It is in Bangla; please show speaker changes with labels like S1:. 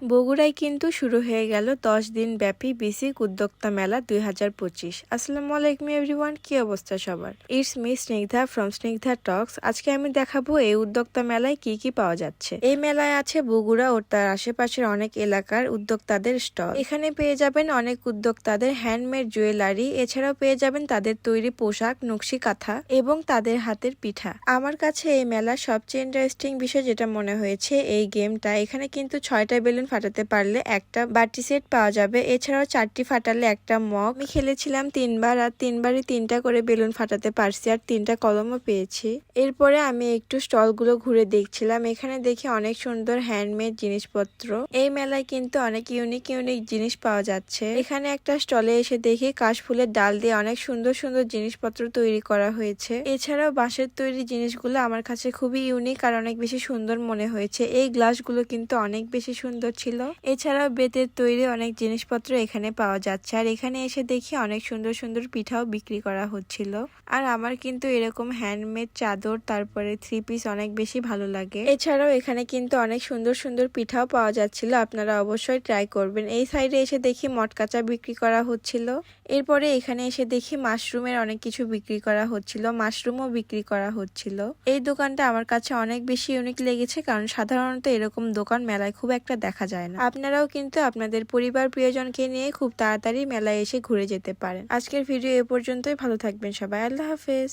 S1: বগুড়ায় কিন্তু শুরু হয়ে গেল 10 দিন ব্যাপী বিসিক উদ্যোক্তা মেলা 2025। আসসালামু আলাইকুম এভরিওয়ান, কি অবস্থা সবার? It's me Snigdha from Snigdha talks. আজকে আমি দেখাবো এই উদ্যোক্তা মেলায় কি কি পাওয়া যাচ্ছে। এই মেলায় আছে বগুড়া ও তার আশেপাশের অনেক এলাকার উদ্যোক্তাদের স্টল। এখানে পেয়ে যাবেন অনেক উদ্যোক্তাদের হ্যান্ডমেড জুয়েলারি, এছাড়াও পেয়ে যাবেন তাদের তৈরি পোশাক, নকশি কাঁথা এবং তাদের হাতের পিঠা। আমার কাছে এই মেলার সবচেয়ে ইন্টারেস্টিং বিষয় যেটা মনে হয়েছে, এই গেমটা। এখানে কিন্তু 6টা বেলুন ফাটাতে পারলে একটা বাটি সেট পাওয়া যাবে, এছাড়াও 4টি ফাটালে একটা মগ। আমি খেলেছিলাম 3বার, আর 3বারই 3টা করে বেলুন ফাটাতে পারছি, আর 3টা কলমও পেয়েছি। এরপরে আমি একটু স্টল গুলো ঘুরে দেখছিলাম। এখানে দেখি অনেক সুন্দর হ্যান্ডমেড জিনিসপত্র। এই মেলায় কিন্তু অনেক ইউনিক ইউনিক জিনিস পাওয়া যাচ্ছে। এখানে একটা স্টলে এসে দেখি কাশফুলের ডাল দিয়ে অনেক সুন্দর সুন্দর জিনিসপত্র তৈরি করা হয়েছে। এছাড়াও বাঁশের তৈরি জিনিসগুলো আমার কাছে খুবই ইউনিক আর অনেক বেশি সুন্দর মনে হয়েছে। এই গ্লাসগুলো কিন্তু অনেক বেশি সুন্দর ছিল। এছাড়াও বেতের তৈরি অনেক জিনিসপত্র এখানে পাওয়া যাচ্ছে, আর এখানে এসে দেখি অনেক সুন্দর সুন্দর পিঠাও বিক্রি করা হচ্ছিল। আর আমার কিন্তু এরকম হ্যান্ডমেড চাদর, তারপরে 3 পিস অনেক বেশি ভালো লাগে। এছাড়াও এখানে কিন্তু অনেক সুন্দর সুন্দর পিঠাও পাওয়া যাচ্ছিল, আপনারা অবশ্যই ট্রাই করবেন। এই সাইডে এসে দেখি মটকাচা বিক্রি করা হচ্ছিল। এরপরে এখানে এসে দেখি মাশরুমের অনেক কিছু বিক্রি করা হচ্ছিল, মাশরুমও বিক্রি করা হচ্ছিল। এই দোকানটা আমার কাছে অনেক বেশি ইউনিক লেগেছে, কারণ সাধারণত এরকম দোকান মেলায় খুব একটা দেখা যায় না। আপনারাও কিন্তু আপনাদের পরিবার প্রিয়জনকে নিয়ে খুব তাড়াতাড়ি মেলায় এসে ঘুরে যেতে পারেন। আজকের ভিডিও এ পর্যন্তই। ভালো থাকবেন সবাই। আল্লাহ হাফেজ।